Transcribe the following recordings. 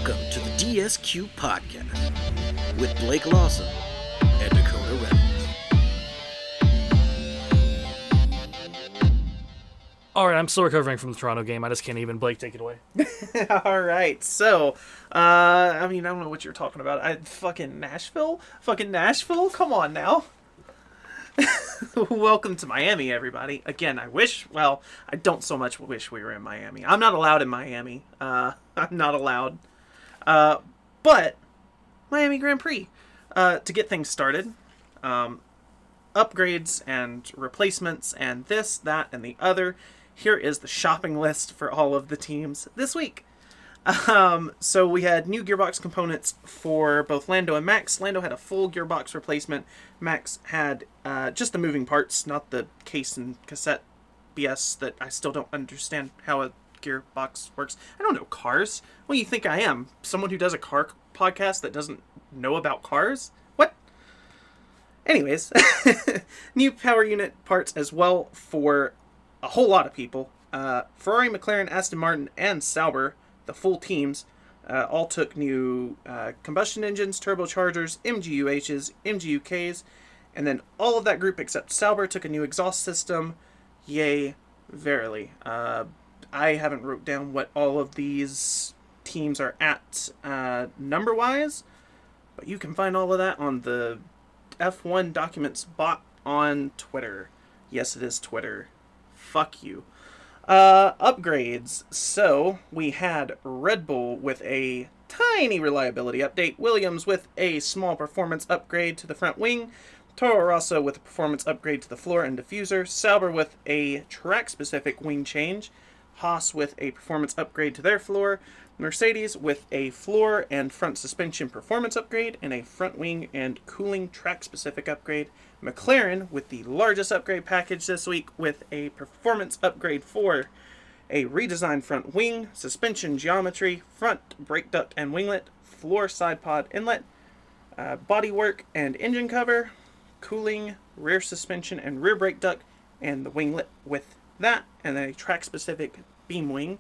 Welcome to the DSQ podcast with Blake Lawson and Dakota Reynolds. All right, I'm still recovering from the Toronto game. I just can't even. Blake, take it away. All right, so, I don't know what you're talking about. Fucking Nashville? Come on now. Welcome to Miami, everybody. Again, I don't so much wish we were in Miami. I'm not allowed in Miami. I'm not allowed. But, Miami Grand Prix. To get things started, upgrades and replacements and this, that, and the other. Here is the shopping list for all of the teams this week. So we had new gearbox components for both Lando and Max. Lando had a full gearbox replacement. Max had just the moving parts, not the case and cassette BS that I still don't understand how a gearbox works. I don't know cars. What do you think I am? Someone who does a car podcast that doesn't know about cars? What? Anyways, new power unit parts as well for a whole lot of people. Ferrari, McLaren, Aston Martin, and Sauber, the full teams, all took new combustion engines, turbochargers, MGUHs, MGUKs, and then all of that group except Sauber took a new exhaust system. Yay, verily. I haven't wrote down what all of these teams are at number-wise, but you can find all of that on the F1 Documents bot on Twitter. Yes, it is Twitter. Fuck you. Upgrades. So, we had Red Bull with a tiny reliability update, Williams with a small performance upgrade to the front wing, Toro Rosso with a performance upgrade to the floor and diffuser, Sauber with a track-specific wing change, Haas with a performance upgrade to their floor, Mercedes with a floor and front suspension performance upgrade and a front wing and cooling track-specific upgrade, McLaren with the largest upgrade package this week with a performance upgrade for a redesigned front wing, suspension geometry, front brake duct and winglet, floor side pod inlet, bodywork and engine cover, cooling, rear suspension and rear brake duct, and the winglet with that, and then a track-specific beam wing.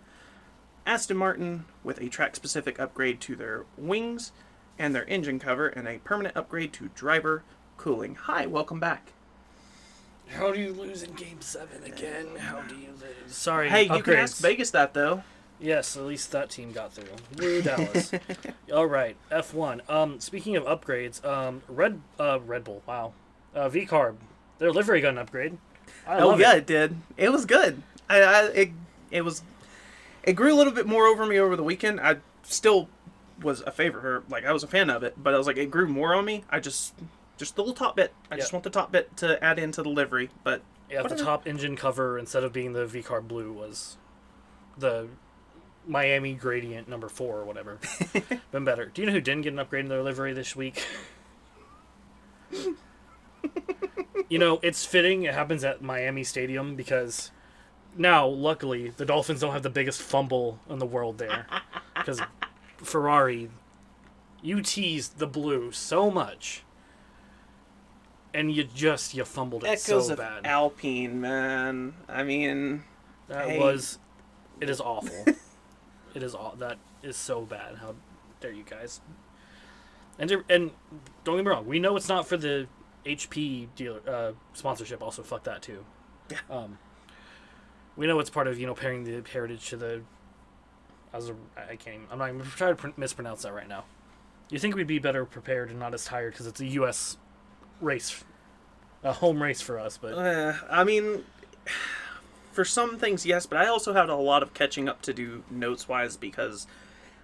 Aston Martin with a track-specific upgrade to their wings and their engine cover, and a permanent upgrade to driver cooling. Hi, welcome back. How do you lose in Game 7 again? How do you lose? Sorry, Hey, upgrades. You can ask Vegas that, though. Yes, at least that team got through. Woo, Dallas. All right, F1. Speaking of upgrades, Red Bull, wow. V-Carb, their livery got an upgrade. I love it. It did. It was good. It grew a little bit more over me over the weekend. I still was a favorite, I was a fan of it, but I was like, it grew more on me. Just the little top bit. I just want the top bit to add into the livery, but... Yeah, the top engine cover, instead of being the V-Carb blue, was the Miami Gradient number 4 or whatever. Been better. Do you know who didn't get an upgrade in their livery this week? You know, it's fitting. It happens at Miami Stadium because now, luckily, the Dolphins don't have the biggest fumble in the world there. Because Ferrari, you teased the blue so much, and you fumbled it so bad. Of Alpine, man. I mean... It is awful. That is so bad. How dare you guys. And don't get me wrong, we know it's not for the HP dealer sponsorship. Also, fuck that too. Yeah. We know it's part of pairing the heritage to the. I'm not even trying to mispronounce that right now. You think we'd be better prepared and not as tired because it's a U.S. race, a home race for us, but for some things, yes, but I also had a lot of catching up to do notes-wise because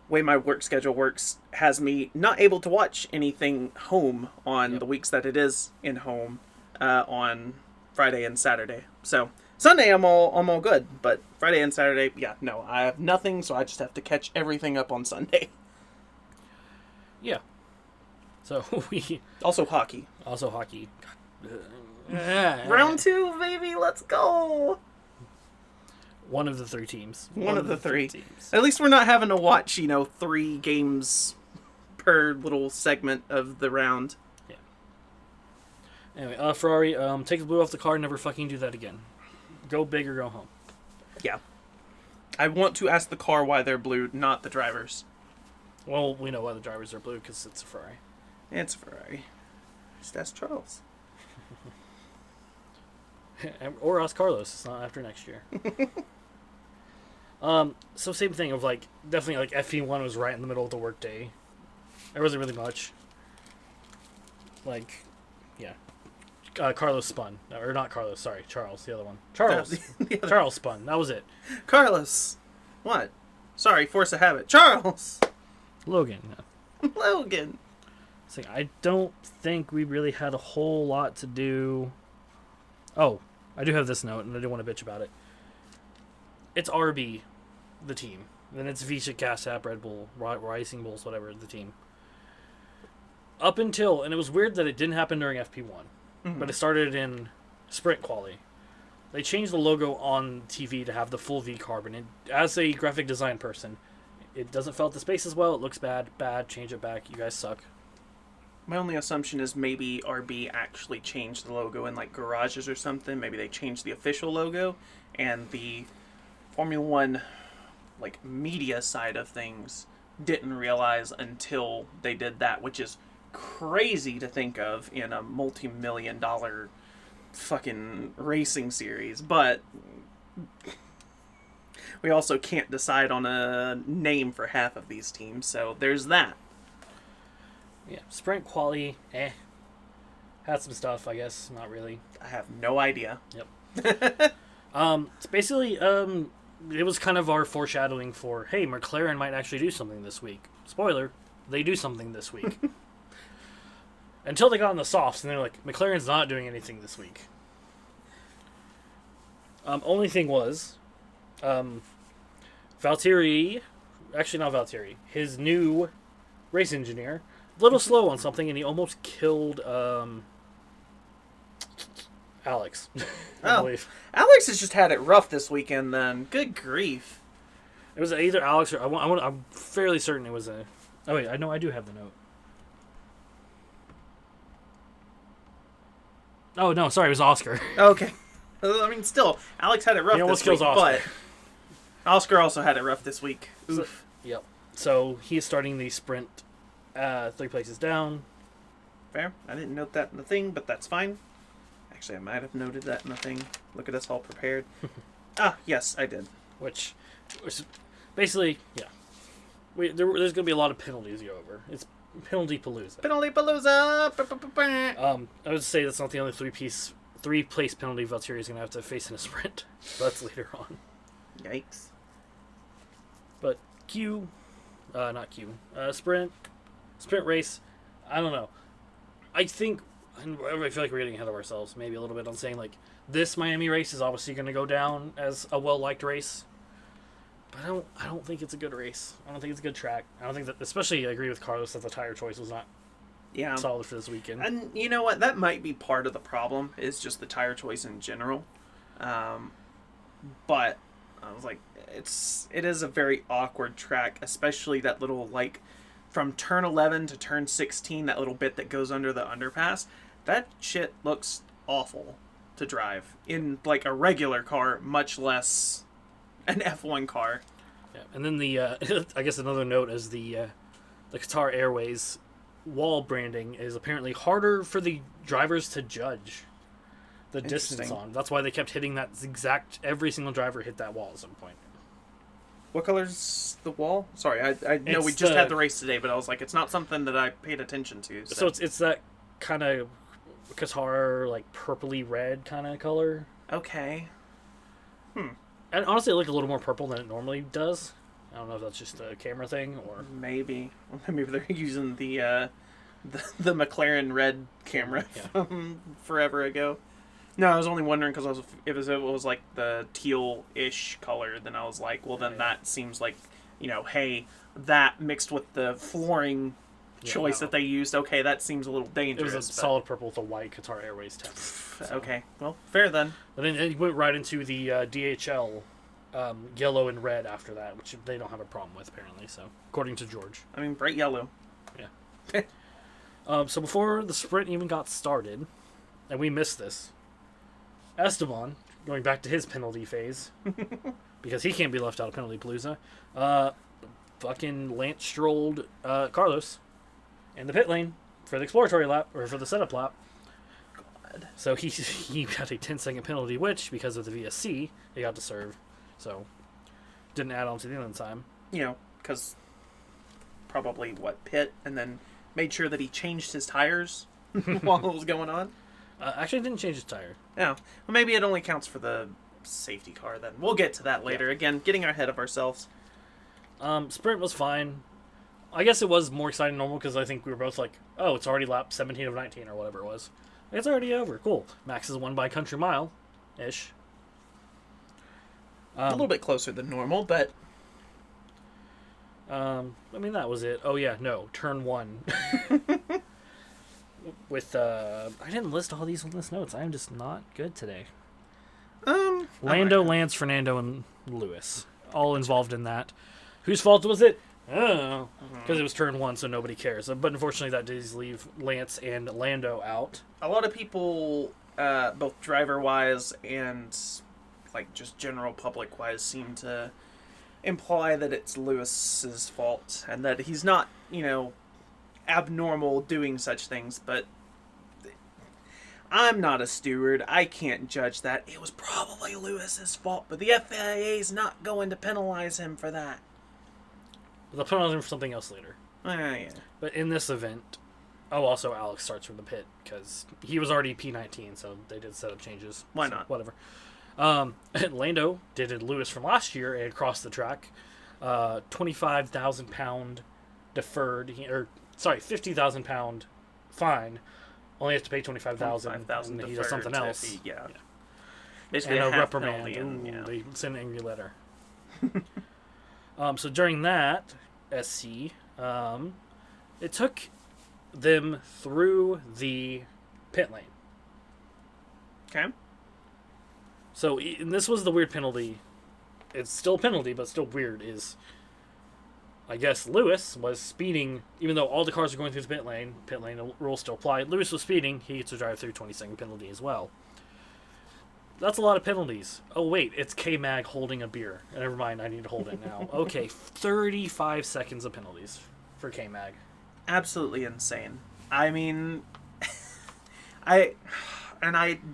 the way my work schedule works has me not able to watch anything home on the weeks that it is in home on Friday and Saturday. So Sunday I'm all good, but Friday and Saturday, I have nothing, so I just have to catch everything up on Sunday. Yeah. So we also hockey. Round 2, baby, let's go. One of the 3 teams. One of the three teams. At least we're not having to watch, 3 games per little segment of the round. Yeah. Anyway, Ferrari, take the blue off the car, never fucking do that again. Go big or go home. Yeah. I want to ask the car why they're blue, not the drivers. Well, we know why the drivers are blue, because it's a Ferrari. It's a Ferrari. That's Charles. Or us, Carlos. It's not after next year. So same thing of, like, definitely, like, FP1 was right in the middle of the workday. There wasn't really much. Like, yeah. Carlos spun. Or not Carlos, sorry. Charles, the other one. Charles. Charles spun. That was it. Carlos. What? Sorry, force of habit. Charles. Logan. No. Logan. So I don't think we really had a whole lot to do. Oh, I do have this note, and I do want to bitch about it. It's RB, the team. Then it's Visha, Casap, Red Bull, Rising Bulls, whatever, the team. Up until, and it was weird that it didn't happen during FP1, but it started in sprint quality. They changed the logo on TV to have the full V carbon. And as a graphic design person, it doesn't fill out the space as well. It looks bad. Change it back. You guys suck. My only assumption is maybe RB actually changed the logo in like garages or something. Maybe they changed the official logo, and the Formula One like media side of things didn't realize until they did that, which is crazy to think of in a multi-million-dollar fucking racing series. But we also can't decide on a name for half of these teams, so there's that. Yeah, sprint quality, had some stuff, I guess. Not really. I have no idea. Yep. It's basically, it was kind of our foreshadowing for, hey, McLaren might actually do something this week. Spoiler, they do something this week. Until they got on the softs, and they're like, McLaren's not doing anything this week. Only thing was, Valtteri, actually not Valtteri, his new race engineer, a little slow on something, and he almost killed Alex. I believe. Alex has just had it rough this weekend then. Good grief. It was either Alex or I'm fairly certain it was a. Oh wait, I know I do have the note. Oh no, sorry, it was Oscar. Okay. I mean, still, Alex had it rough this week, but Oscar also had it rough this week. Oof. Yep. So he's starting the sprint 3 places down. Fair. I didn't note that in the thing, but that's fine. Actually, I might have noted that in the thing. Look at us all prepared. Yes, I did. Which basically, yeah. There's going to be a lot of penalties to go over. It's Penalty Palooza. Penalty Palooza! I would say that's not the only 3-place penalty Valtteri is going to have to face in a sprint. That's later on. Yikes. But sprint race, I don't know. I think, and I feel like we're getting ahead of ourselves maybe a little bit on saying, like, this Miami race is obviously going to go down as a well-liked race. But I don't think it's a good race. I don't think it's a good track. I don't think that, especially I agree with Carlos that the tire choice was not solid for this weekend. And you know what? That might be part of the problem, is just the tire choice in general. But I was like, it is a very awkward track, especially that little, like, from turn 11 to turn 16, that little bit that goes under the underpass. That shit looks awful to drive in, like, a regular car, much less an F1 car. Yeah, and then the I guess another note is the Qatar Airways wall branding is apparently harder for the drivers to judge the distance on. That's why they kept hitting that exact. Every single driver hit that wall at some point. What color's the wall? Sorry, I know we just had the race today, but I was like, it's not something that I paid attention to. So it's that kind of Qatar, like, purpley red kind of color. Okay. And honestly, it looked a little more purple than it normally does. I don't know if that's just a camera thing or maybe they're using the McLaren red camera from forever ago. No, I was only wondering because if it was like the teal-ish color, then I was like, well, then that seems like, hey, that mixed with the flooring choice that they used, okay, that seems a little dangerous. It was a solid purple with a white Qatar Airways template. So. Okay, well, fair then. But then it went right into the DHL yellow and red after that, which they don't have a problem with, apparently, so according to George. I mean, bright yellow. Yeah. So before the sprint even got started, and we missed this, Esteban, going back to his penalty phase, because he can't be left out of Penalty Palooza, fucking Lance strolled Carlos in the pit lane for the exploratory lap, or for the setup lap. God. So he got a 10-second penalty, which, because of the VSC, he got to serve. So, didn't add on to the end of the time. You know, because probably, pit, and then made sure that he changed his tires while it was going on. Actually, didn't change his tire. Yeah. Well, maybe it only counts for the safety car then. We'll get to that later. Yeah. Again, getting ahead of ourselves. Sprint was fine. I guess it was more exciting than normal because I think we were both like, oh, it's already lap 17 of 19 or whatever it was. It's already over. Cool. Max has won by country mile-ish. A little bit closer than normal, but... I mean, that was it. Oh, yeah, no. Turn 1. With, I didn't list all these on this notes. I am just not good today. Lando, Lance, Fernando, and Lewis. All involved in that. Whose fault was it? Oh, because it was turn 1, so nobody cares. But unfortunately, that does leave Lance and Lando out. A lot of people, both driver-wise and like just general public-wise, seem to imply that it's Lewis's fault and that he's not, abnormal doing such things. But I'm not a steward. I can't judge that. It was probably Lewis's fault, but the FIA's not going to penalize him for that. They'll penalize him for something else later. Yeah. But in this event, also Alex starts from the pit because he was already P19, so they did set up changes. Why not? Whatever. Lando did Lewis from last year and crossed the track. 25,000 pound deferred, 50,000 pound fine. Only has to pay 25,000, and he does something else. Yeah. And a reprimand. They send an angry letter. So during that SC, it took them through the pit lane. Okay. So, and this was the weird penalty. It's still a penalty, but still weird, is I guess Lewis was speeding, even though all the cars are going through the pit lane rules still apply. Lewis was speeding, he gets a drive through 20-second penalty as well. That's a lot of penalties. Oh, wait, it's K-Mag holding a beer. Never mind, I need to hold it now. Okay, 35 seconds of penalties for K-Mag. Absolutely insane. I mean, I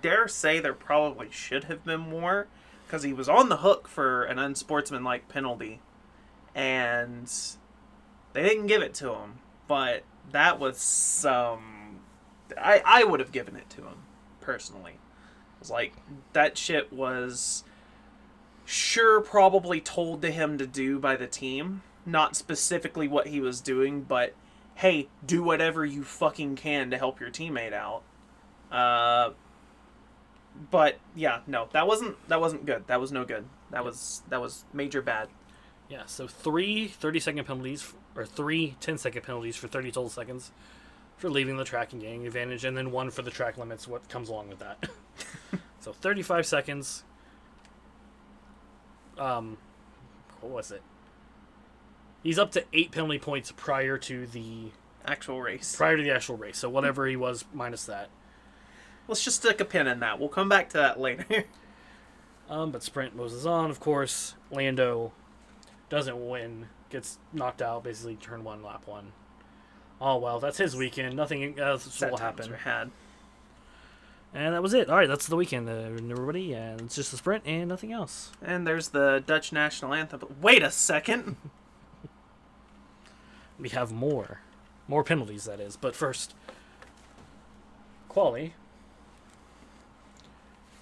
dare say there probably should have been more, because he was on the hook for an unsportsmanlike penalty, and they didn't give it to him. But that was some... I would have given it to him, personally. Like, that shit was probably told to him to do by the team. Not specifically what he was doing, but, hey, do whatever you fucking can to help your teammate out. But, yeah, no, that wasn't good. That was no good. That was major bad. Yeah, so 3 30-second penalties, or 3 10-second penalties for 30 total seconds for leaving the track and gaining advantage, and then 1 for the track limits, what comes along with that. So 35 seconds. What was it? He's up to 8 penalty points prior to the actual race. So whatever he was minus that. Let's just stick a pin in that. We'll come back to that later. But sprint moves on, of course. Lando doesn't win. Gets knocked out, basically turn 1, lap 1. Oh, well, that's his weekend. Nothing else will happen. And that was it. All right, that's the weekend, everybody. And it's just a sprint and nothing else. And there's the Dutch national anthem. But wait a second. We have more penalties, that is. But first, quali.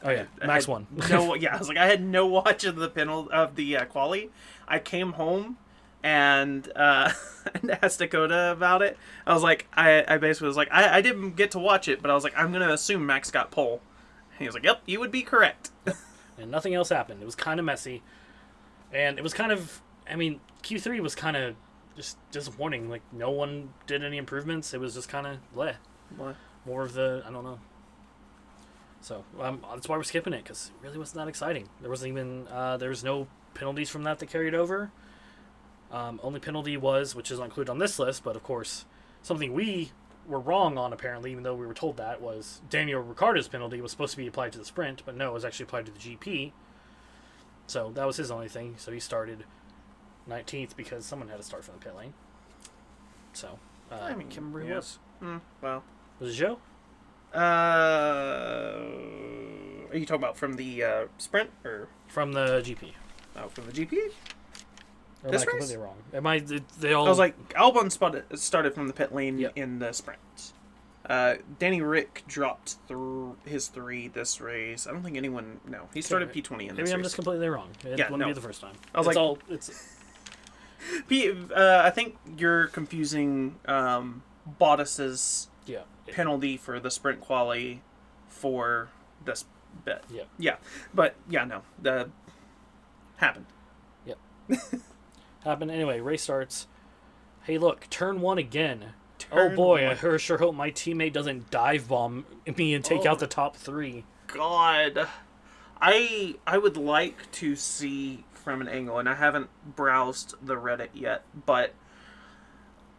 Oh yeah, Max won. I was like, I had no watch of the quali. I came home and asked Dakota about it. I was like, I basically was like, I didn't get to watch it, but I was like, I'm gonna assume Max got pole. And he was like, yep, you would be correct. And nothing else happened. It was kind of messy, and it was kind of, Q3 was kind of just disappointing. Like, no one did any improvements. It was just kind of bleh. What? More of the, I don't know. So that's why we're skipping it, because it really wasn't that exciting. There wasn't even there was no penalties from that carried over. Only penalty was, which is not included on this list, but of course something we were wrong on apparently, even though we were told that, was Daniel Ricciardo's penalty was supposed to be applied to the sprint, but no, it was actually applied to the GP. So that was his only thing. So he started 19th because someone had to start from the pit lane. So, I mean, can't remember who yeah. it was. Well, Was it Joe? are you talking about from the sprint or From the GP. from the GP? Or This am I race? completely wrong? They all... I was like, Albon started from the pit lane Yep. in the sprint. Danny Rick dropped his 3 this race. I don't think anyone. No, he started Okay. P20 in this Maybe I'm race. just completely wrong. It Yeah, wouldn't no. be the first time. I was it's like- all... It's... I think you're confusing Bottas's Yeah. penalty for the sprint quali for this bit. Yeah. Yeah, but yeah, no, the happened. Happened. Anyway, race starts. Hey, look, turn 1 again. Turn Oh boy, one. I sure hope my teammate doesn't dive bomb me and take out the top 3. God, I would like to see from an angle, and I haven't browsed the Reddit yet, but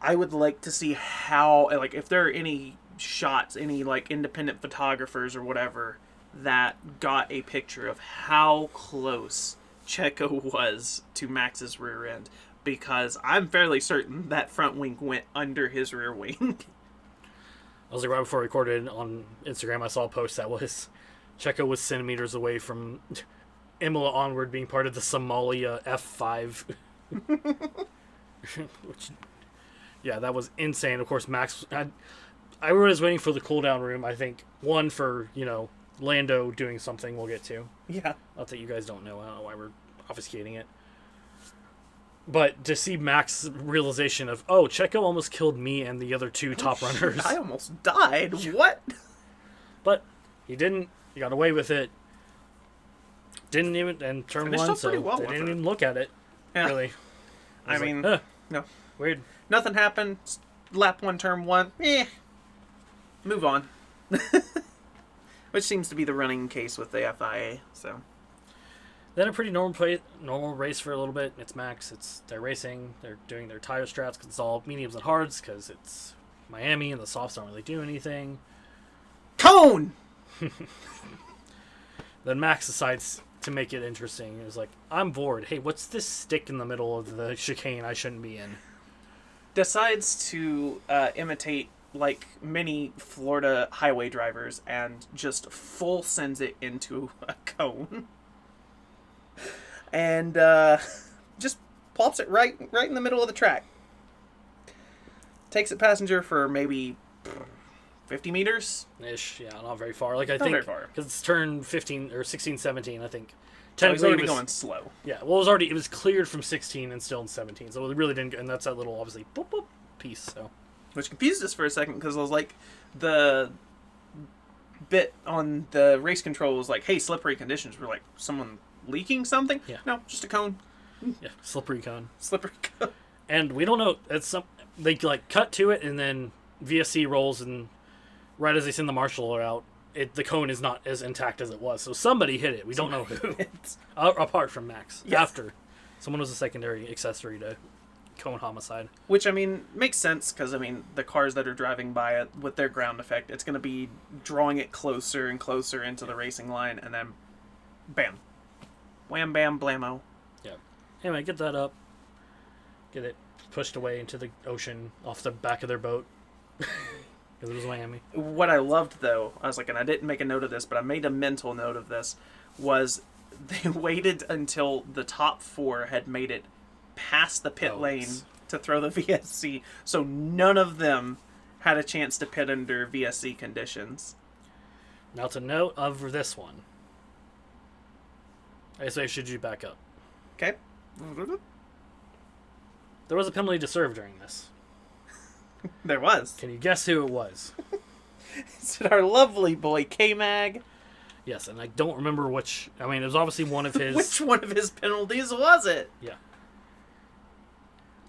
I would like to see how, like, if there are any shots, any like independent photographers or whatever that got a picture of how close Checo was to Max's rear end, because I'm fairly certain that front wing went under his rear wing. I was like, right before I recorded on Instagram, I saw a post that was Checo was centimeters away from Imola onward being part of the Somalia F5. Which, yeah, that was insane. Of course, Max... I was waiting for the cooldown room, I think. One for, Lando doing something we'll get to. Yeah. Not that you guys don't know. I don't know why we're obfuscating it. But to see Max's realization of, oh, Checo almost killed me and the other 2 top runners. I almost died. What? But he didn't. He got away with it. Didn't even... And turn Finished 1, up pretty so well they with didn't it. even look at it. Yeah. Really. I was like, mean, huh, no. weird. Nothing happened. Lap 1, turn 1. Move on. Which seems to be the running case with the FIA. So Then a pretty normal race for a little bit. It's Max. They're racing. They're doing their tire strats because it's all mediums and hards because it's Miami and the softs don't really do anything. cone. Then Max decides to make it interesting. He was like, I'm bored. Hey, what's this stick in the middle of the chicane I shouldn't be in? Decides to imitate like many Florida highway drivers and just full sends it into a cone. And just plops it right in the middle of the track. Takes it passenger for maybe 50 meters. Ish, yeah, not very far. Like I Not think very far. because it's turned 15 or 16, 17, I think. So he's Technically, already it was, going slow. Yeah, well, it was cleared from 16 and still in 17, so it really didn't. And that's that little obviously boop boop piece. So Which confused us for a second because I was like, the bit on the race control was like, hey, slippery conditions. We're like, someone leaking something? Yeah. No, just a cone. yeah, slippery cone. Slippery cone. And we don't know. They like cut to it, and then VSC rolls, and right as they send the marshal out, the cone is not as intact as it was. So somebody hit it. We don't know who. Apart from Max. Yes. After. Someone was a secondary accessory to cone homicide. Which, I mean, makes sense because, I mean, the cars that are driving by it with their ground effect, it's going to be drawing it closer and closer into the racing line, and then bam. Wham, bam, blammo. Yeah. Anyway, get that up. Get it pushed away into the ocean off the back of their boat. Because it was Miami. What I loved, though, I was like, and I didn't make a note of this, but I made a mental note of this, was they waited until the top 4 had made it past the pit lane yes. to throw the VSC, so none of them had a chance to pit under VSC conditions. Now to note of this one. I say should you back up. Okay? There was a penalty to serve during this. There was. Can you guess who it was? Is it our lovely boy K-Mag? Yes, and I don't remember which. I mean, it was obviously one of his. Which one of his penalties was it? Yeah.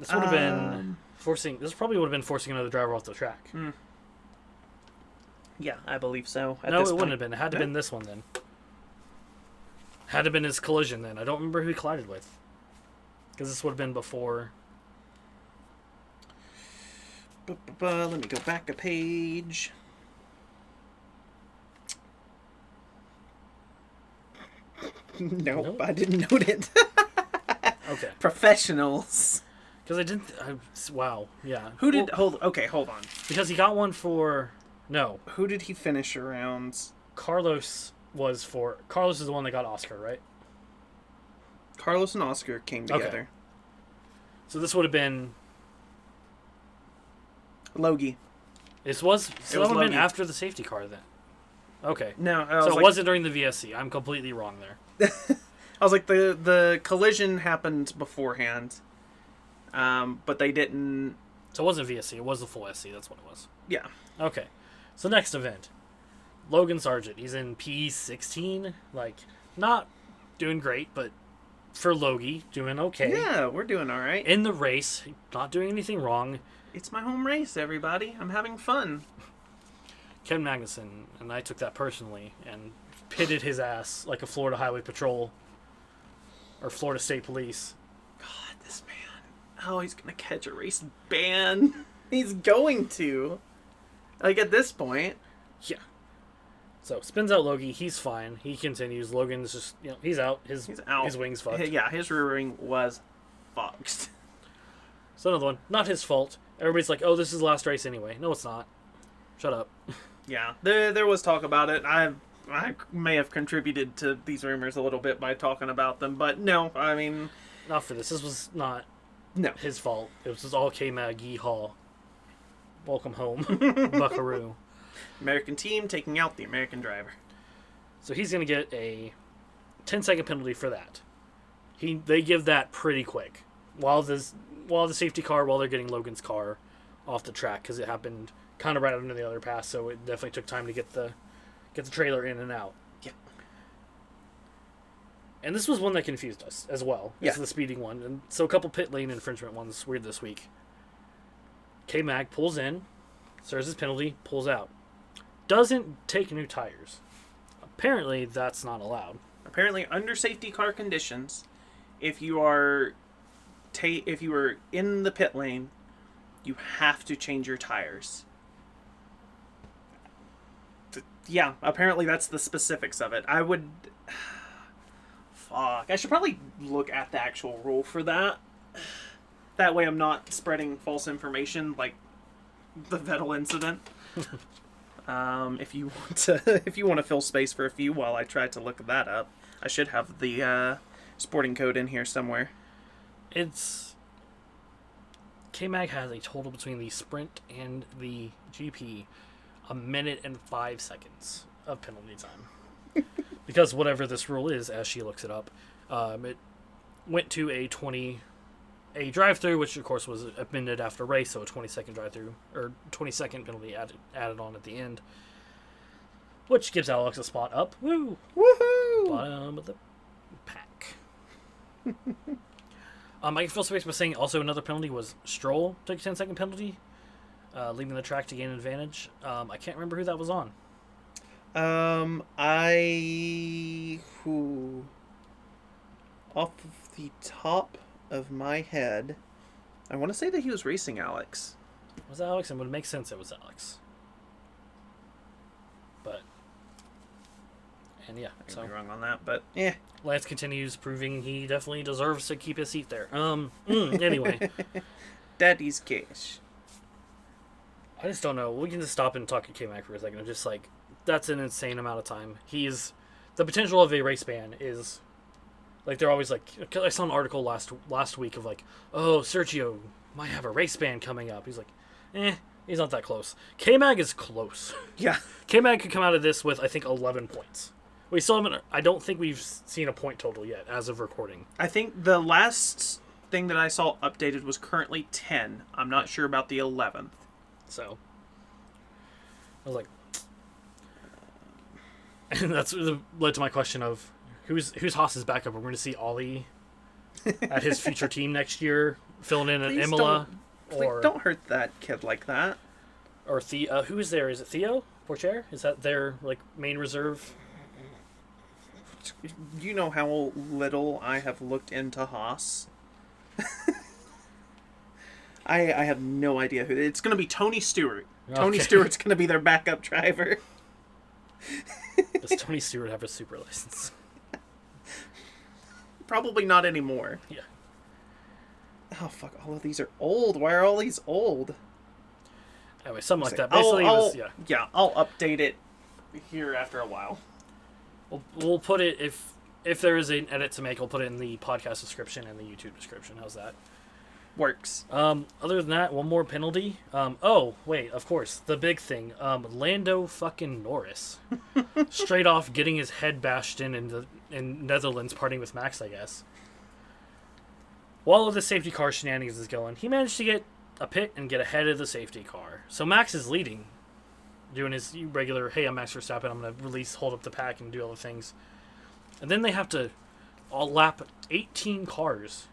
This would have been forcing. This probably would have been forcing another driver off the track. Yeah, I believe so. No, it wouldn't have been. It had to have been this one then. Had to have been his collision then. I don't remember who he collided with. Because this would have been before. Let me go back a page. Nope, I didn't note it. I Okay. Professionals. Because I didn't... wow. Yeah. Who did... Well, hold on. because he got one for... No. Who did he finish around? Carlos was for... Carlos is the one that got Oscar, right? Carlos and Oscar came together. Okay. So this would have been... Logie. This was... So It was that would have been Logie. after the safety car, then. Okay. No, So it wasn't during the VSC. I'm completely wrong there. I was like, the collision happened beforehand. But they didn't... So it wasn't VSC. It was the full SC. That's what it was. Yeah. Okay. So next event. Logan Sargent. He's in P16. Like, not doing great, but for Logie, doing okay. Yeah, we're doing all right. In the race, not doing anything wrong. It's my home race, everybody. I'm having fun. Ken Magnuson, and I took that personally, and pitted his ass like a Florida Highway Patrol or Florida State Police. God, this man. Oh, he's going to catch a race ban. He's going to. Like, at this point. Yeah. So, spins out Logie. He's fine. He continues. Logan's just, he's out. He's out. His wing's fucked. Yeah, his rear wing was fucked. So, another one. Not his fault. Everybody's like, oh, this is the last race anyway. No, it's not. Shut up. Yeah, there was talk about it. I may have contributed to these rumors a little bit by talking about them, but no, I mean... Not for this. This was not No. his fault. It was just all K-Mag, yeehaw. Welcome home, buckaroo. American team taking out the American driver. So he's going to get a 10-second penalty for that. They give that pretty quick. While the safety car, while they're getting Logan's car off the track, because it happened kind of right under the other pass, so it definitely took time to get the trailer in and out. Yeah. And this was one that confused us as well. Yeah. This is the speeding one. And so a couple pit lane infringement ones weird this week. K-Mag pulls in, serves his penalty, pulls out. Doesn't take new tires. Apparently, that's not allowed. Apparently, under safety car conditions, if you are in the pit lane, you have to change your tires. Yeah, apparently that's the specifics of it. I would... Fuck. I should probably look at the actual rule for that. That way I'm not spreading false information like the Vettel incident. If you want to fill space for a few while I try to look that up, I should have the sporting code in here somewhere. It's... K-Mag has a total between the sprint and the GP 1 minute and 5 seconds of penalty time. Because whatever this rule is, as she looks it up, it went to a drive-through, which of course was amended after race, so a 20-second drive-through, or 20-second penalty added on at the end, which gives Alex a spot up. Woo! Woohoo! Bottom of the pack. I can fill space by saying also another penalty was Stroll took a 10-second penalty, leaving the track to gain an advantage. I can't remember who that was on. Off the top of my head, I want to say that he was racing Alex. Was that Alex? It would make sense it was Alex. But, and yeah, I so could be wrong on that, but yeah. Lance continues proving he definitely deserves to keep his seat there. Anyway. Daddy's cash. I just don't know. We can just stop and talk to K-Mac for a second. I'm just like, that's an insane amount of time. The potential of a race ban is, like, they're always like, I saw an article last week of like, oh, Sergio might have a race ban coming up. He's like, he's not that close. K-Mag is close. Yeah. K-Mag could come out of this with, I think, 11 points. We still haven't, I don't think we've seen a point total yet as of recording. I think the last thing that I saw updated was currently 10. I'm not sure about the 11th. So, I was like, and that's led to my question of who's Haas's backup? We're going to see Ollie at his future team next year, filling in at Please Imola, or don't hurt that kid like that. Or who is there? Is it Theo Porcher? Is that their like main reserve? You know how little I have looked into Haas. I have no idea who. It's going to be Tony Stewart. Okay. Tony Stewart's going to be their backup driver. Does Tony Stewart have a super license? Probably not anymore. Yeah. Oh, fuck. All of these are old. Why are all these old? Anyway, something like that. Basically, yeah, I'll update it here after a while. We'll put it, if there is an edit to make, I'll put it in the podcast description and the YouTube description. How's that? Works. Other than that, one more penalty. Oh, wait, of course, the big thing. Lando fucking Norris. Straight off getting his head bashed in Netherlands, partying with Max, I guess. While all of the safety car shenanigans is going, he managed to get a pit and get ahead of the safety car. So Max is leading, doing his regular, hey, I'm Max Verstappen, I'm going to hold up the pack and do all the things. And then they have to all lap 18 cars.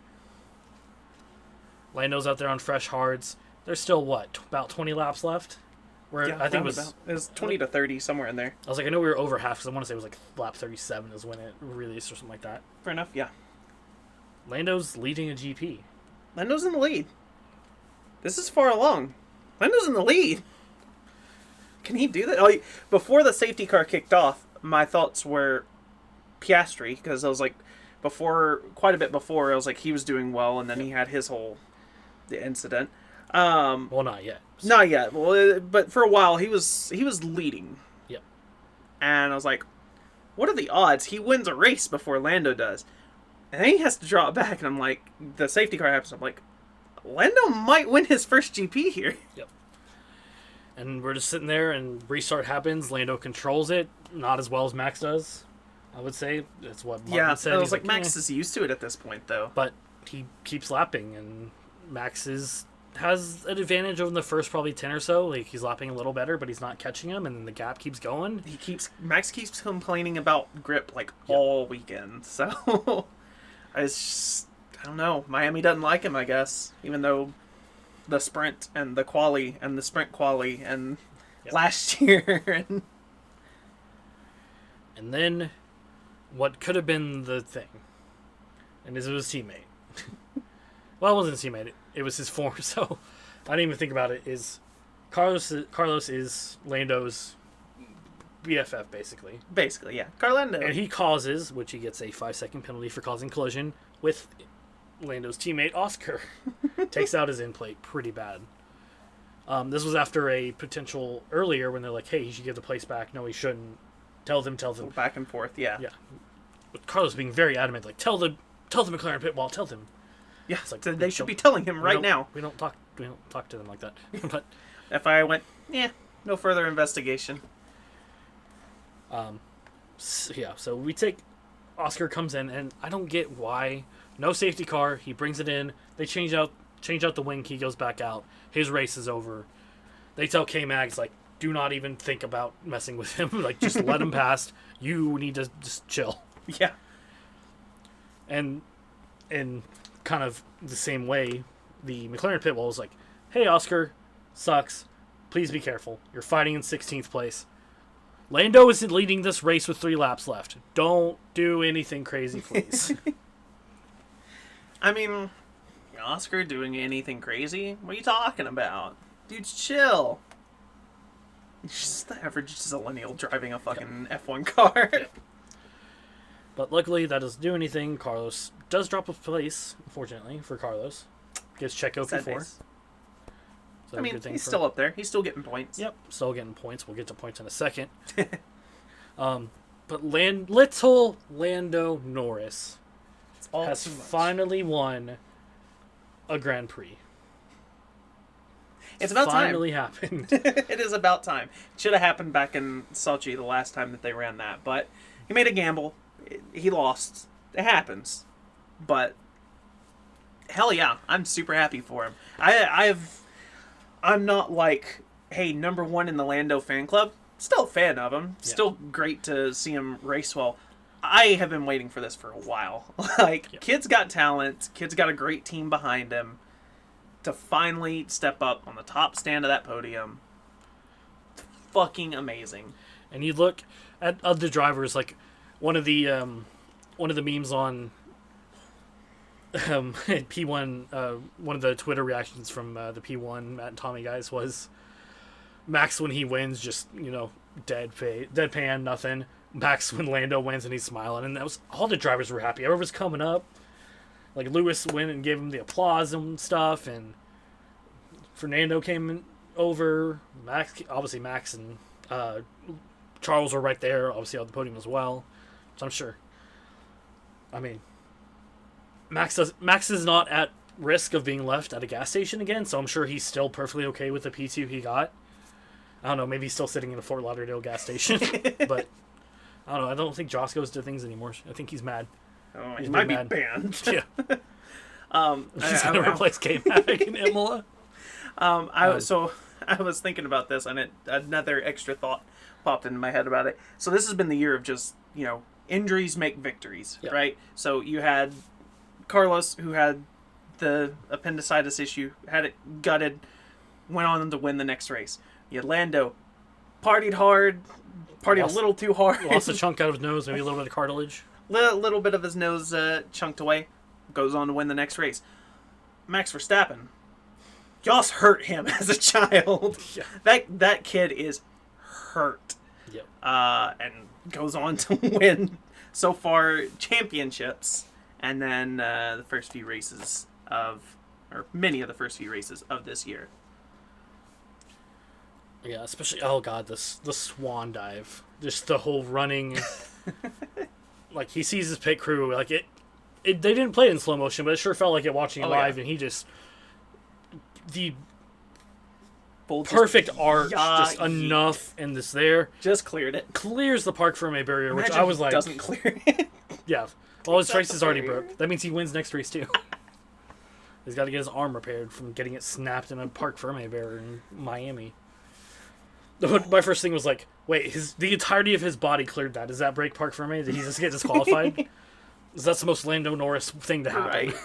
Lando's out there on fresh hards. There's still, about 20 laps left? I think it was 20 to 30, somewhere in there. I was like, I know we were over half, because I want to say it was like lap 37 is when it released or something like that. Fair enough, yeah. Lando's leading a GP. Lando's in the lead. This is far along. Lando's in the lead. Can he do that? Oh, before the safety car kicked off, my thoughts were Piastri, because I was like, quite a bit before, I was like, he was doing well, and then he had his whole incident. Well, not yet. Not yet. Well, but for a while, he was leading. Yep. And I was like, what are the odds he wins a race before Lando does? And then he has to draw it back, and I'm like, the safety car happens, I'm like, Lando might win his first GP here. Yep. And we're just sitting there, and restart happens. Lando controls it, not as well as Max does, I would say. That's what Martin said. I was like, Max is used to it at this point, though. But he keeps lapping, and Max has an advantage over the first probably 10 or so. Like, he's lapping a little better, but he's not catching him, and then the gap keeps going. Max keeps complaining about grip, all weekend, so... It's just, I don't know. Miami doesn't like him, I guess. Even though the sprint and the quali and the sprint quali and last year. And then what could have been the thing, and it was his teammate. Well, it wasn't his teammate. It was his form, so I didn't even think about it. Carlos is Lando's BFF, basically. Basically, yeah. Carlando. And he causes, which he gets a 5-second penalty for causing collision with Lando's teammate, Oscar. Takes out his end plate pretty bad. This was after a potential earlier when they're like, hey, he should give the place back. No, he shouldn't. Tell them. Back and forth, yeah. Yeah. With Carlos being very adamant, like, tell the McLaren pit wall, tell them. Yeah, it's like, they should be telling him right now. We don't talk to them like that. But FIA went, no further investigation. So we take Oscar comes in, and I don't get why. No safety car. He brings it in. They change out the wing. He goes back out. His race is over. They tell K-Mags, like, do not even think about messing with him. Like, just let him pass. You need to just chill. Yeah. And in kind of the same way, the McLaren pit wall was like, hey, Oscar, sucks. Please be careful. You're fighting in 16th place. Lando isn't leading this race with 3 laps left. Don't do anything crazy, please. I mean, Oscar doing anything crazy? What are you talking about? Dude, chill. He's just the average zillennial driving a fucking F1 car. Yeah. But luckily, that doesn't do anything. Carlos does drop a place, unfortunately, for Carlos. Gets Checo P4. So I mean, he's still up there. He's still getting points. Yep, still getting points. We'll get to points in a second. But little Lando Norris has finally won a Grand Prix. It's about time. Finally happened. It is about time. It should have happened back in Sochi the last time that they ran that, but he made a gamble. He lost. It happens. But hell yeah, I'm super happy for him. I'm not like, hey, number one in the Lando fan club. Still a fan of him. Yeah. Still great to see him race well. I have been waiting for this for a while. Kid's got talent. Kid's got a great team behind him. To finally step up on the top stand of that podium. Fucking amazing. And you look at other drivers, like one of the memes on P1, one of the Twitter reactions from the P1 Matt and Tommy guys was Max when he wins, just, deadpan, nothing. Max when Lando wins and he's smiling, and that was all the drivers were happy. Everyone was coming up. Like, Lewis went and gave him the applause and stuff, and Fernando came over. Max and Charles were right there, obviously on the podium as well. So I'm sure. I mean, Max is not at risk of being left at a gas station again, so I'm sure he's still perfectly okay with the P2 he got. I don't know, maybe he's still sitting in a Fort Lauderdale gas station, but I don't know. I don't think Joss goes to things anymore. I think he's mad. Oh, He's he might be mad. banned. Yeah. He's going to replace K-Mac and Imola. So I was thinking about this, and another extra thought popped into my head about it. So this has been the year of just, injuries make victories, Yeah. right? So you had Carlos, who had the appendicitis issue, had it gutted, went on to win the next race. You had Lando, partied hard, partied a little too hard. Lost a chunk out of his nose, maybe a little bit of cartilage. Little bit of his nose chunked away, goes on to win the next race. Max Verstappen, Joss hurt him as a child. Yeah. That kid is hurt. Yep. And goes on to win so far championships, and then the first few races or many of the first few races of this year. Yeah, especially the swan dive, just the whole running. Like, he sees his pit crew, like they didn't play it in slow motion, but it sure felt like it watching it live, and he just the perfect arch, just enough, and this there just cleared it, clears the Parc Ferme barrier, Imagine which I was he like, doesn't clear it. Yeah, well, his race the is already barrier. broke. That means he wins next race too. He's got to get his arm repaired from getting it snapped in a Parc Ferme barrier in Miami. My first thing was like, wait, the entirety of his body cleared that. Does that break Parc Ferme? Did he just get disqualified? That's the most Lando Norris thing to happen. Right.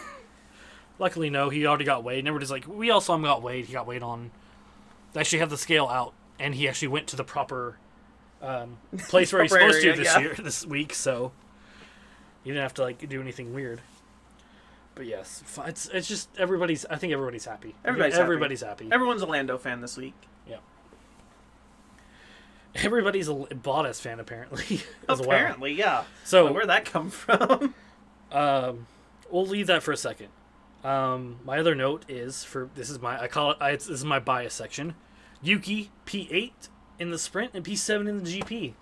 Luckily, no, he already got weighed. And everybody's like, we all saw him got weighed. He got weighed on. They actually had the scale out, and he actually went to the proper place where he's supposed to this week, so he didn't have to do anything weird. But yes, it's just I think everybody's happy. Everybody's happy. Everyone's a Lando fan this week. Yeah. Everybody's a Bottas fan, apparently, as well. Apparently, yeah. So where'd that come from? We'll leave that for a second. My other note is this is my bias section. Yuki P8 in the sprint and P7 in the GP.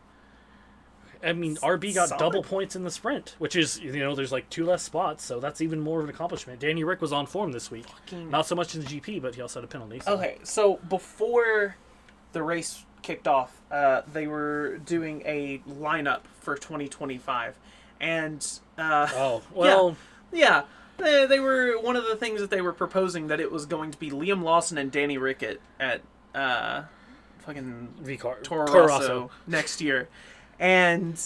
I mean, RB got double points in the sprint, which is, there's 2 less spots, so that's even more of an accomplishment. Danny Rick was on form this week. Not so much in the GP, but he also had a penalty. So. Okay, so before the race kicked off, they were doing a lineup for 2025, and yeah, they were, one of the things that they were proposing, that it was going to be Liam Lawson and Danny Rick at fucking Toro Rosso next year, and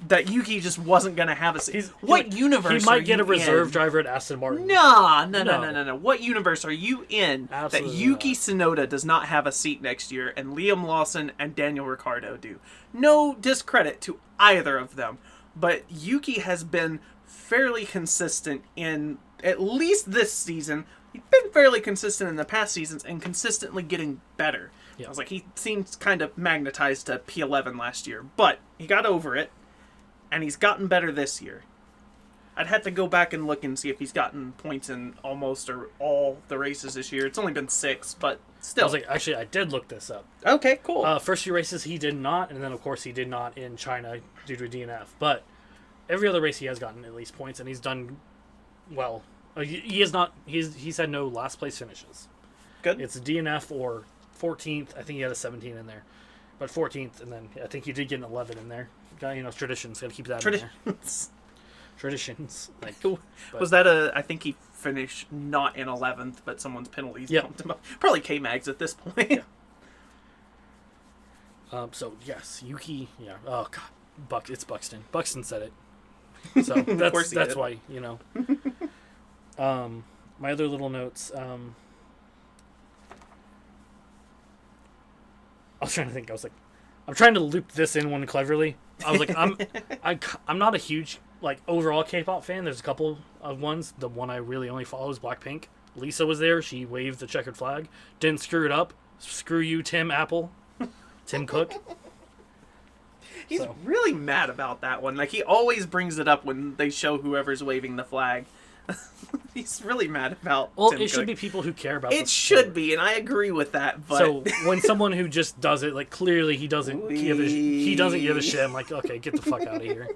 that Yuki just wasn't going to have a seat. What universe? He might get a reserve driver at Aston Martin. No. What universe are you in Absolutely that Yuki not. Tsunoda does not have a seat next year and Liam Lawson and Daniel Ricciardo do? No discredit to either of them, but Yuki has been fairly consistent in at least this season. He's been fairly consistent in the past seasons and consistently getting better. Yeah. I was like, he seems kind of magnetized to P11 last year, but he got over it. And he's gotten better this year. I'd have to go back and look and see if he's gotten points in almost or all the races this year. It's only been 6, but still. Actually, I did look this up. Okay, cool. First few races he did not, and then of course he did not in China due to DNF. But every other race he has gotten at least points, and he's done well. He has not. He's had no last place finishes. Good. It's DNF or 14th. I think he had a 17 in there, but 14th, and then I think he did get an 11 in there. Traditions. Got to keep that in there. Traditions. Was that I think he finished not in 11th, but someone's penalties bumped him up. Probably K-Mags at this point. Yeah. So, yes, Yuki, yeah. Oh, God. It's Buxton. Buxton said it. So, that's why, my other little notes. I was trying to think. I'm trying to loop this in one cleverly. I was like, I'm not a huge overall K-pop fan. There's a couple of ones. The one I really only follow is Blackpink. Lisa was there. She waved the checkered flag. Didn't screw it up. Screw you, Tim Cook. He's really mad about that one. He always brings it up when they show whoever's waving the flag. He's really mad about. Well, Tim it should Cook. be people who care about. It should be, and I agree with that. But so when someone who just does it, like clearly he doesn't give a shit. I'm like, okay, get the fuck out of here.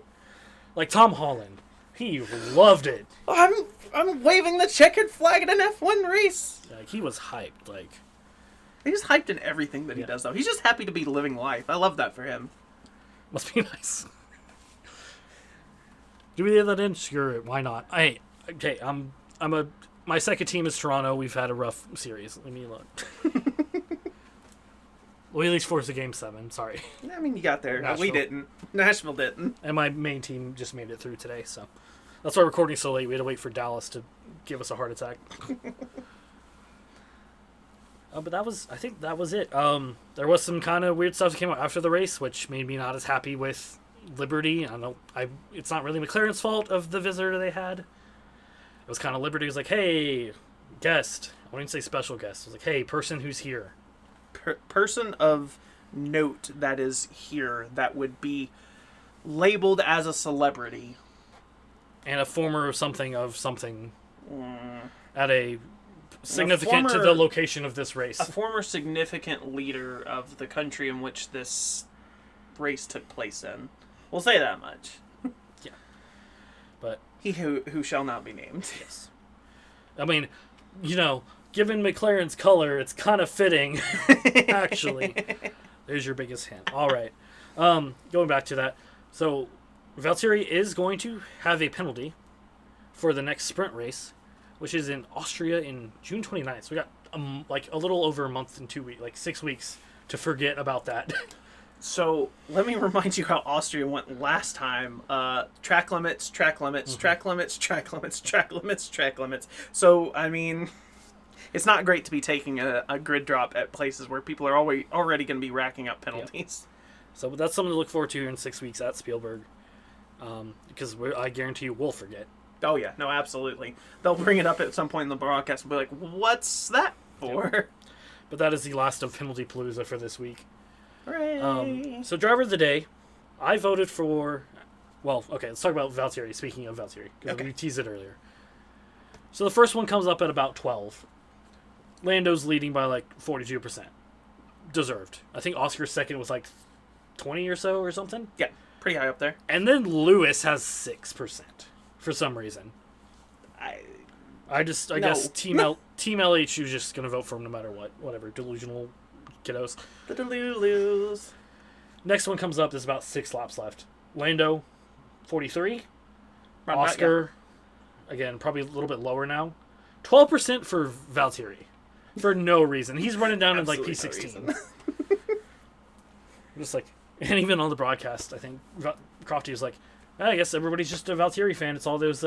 Like Tom Holland, he loved it. I'm waving the checkered flag at an F1 race. Like he was hyped. Like he's hyped in everything that he does, though. He's just happy to be living life. I love that for him. Must be nice. Do we leave that in? Screw it. Why not? Okay. My second team is Toronto. We've had a rough series. Let me look. We at least forced a game 7. Sorry. I mean, you got there. Nashville. We didn't. Nashville didn't. And my main team just made it through today, so that's why we're recording so late. We had to wait for Dallas to give us a heart attack. But I think that was it. There was some kind of weird stuff that came out after the race, which made me not as happy with Liberty. It's not really McLaren's fault of the visitor they had. It was kind of Liberty was like, hey, guest. I wouldn't say special guest. It was like, hey, person who's here. Person of note that is here that would be labeled as a celebrity. And a former something at a significant to the location of this race. A former significant leader of the country in which this race took place in. We'll say that much. Yeah. But he who shall not be named. Yes. I mean, given McLaren's color, it's kind of fitting, actually. There's your biggest hint. All right. Going back to that. So, Valtteri is going to have a penalty for the next sprint race, which is in Austria in June 29th. So we got a little over a month and 2 weeks, 6 weeks to forget about that. So let me remind you how Austria went last time. Track limits, track limits, Mm-hmm. track limits, track limits, track limits, track limits. So, I mean, it's not great to be taking a grid drop at places where people are already going to be racking up penalties. Yep. So that's something to look forward to here in 6 weeks at Spielberg. Because I guarantee you we'll forget. Oh, yeah. No, absolutely. They'll bring it up at some point in the broadcast and be like, what's that for? Yep. But that is the last of Penalty Palooza for this week. Hooray. So driver of the day, I voted for... Well, okay, let's talk about Valtteri. Speaking of Valtteri, because we teased it earlier. So the first one comes up at about 12. Lando's leading by 42%. Deserved. I think Oscar's second was 20 or so or something. Yeah, pretty high up there. And then Lewis has 6% for some reason. I guess Team LH is just gonna vote for him no matter what. Whatever. Delusional kiddos. The Delulus. Next one comes up. There's about 6 laps left. Lando, 43. Right, Oscar, again, probably a little bit lower now. 12% for Valtteri. For no reason. He's running down in P16. Just and even on the broadcast, I think Crofty was like, I guess everybody's just a Valtteri fan. It's all those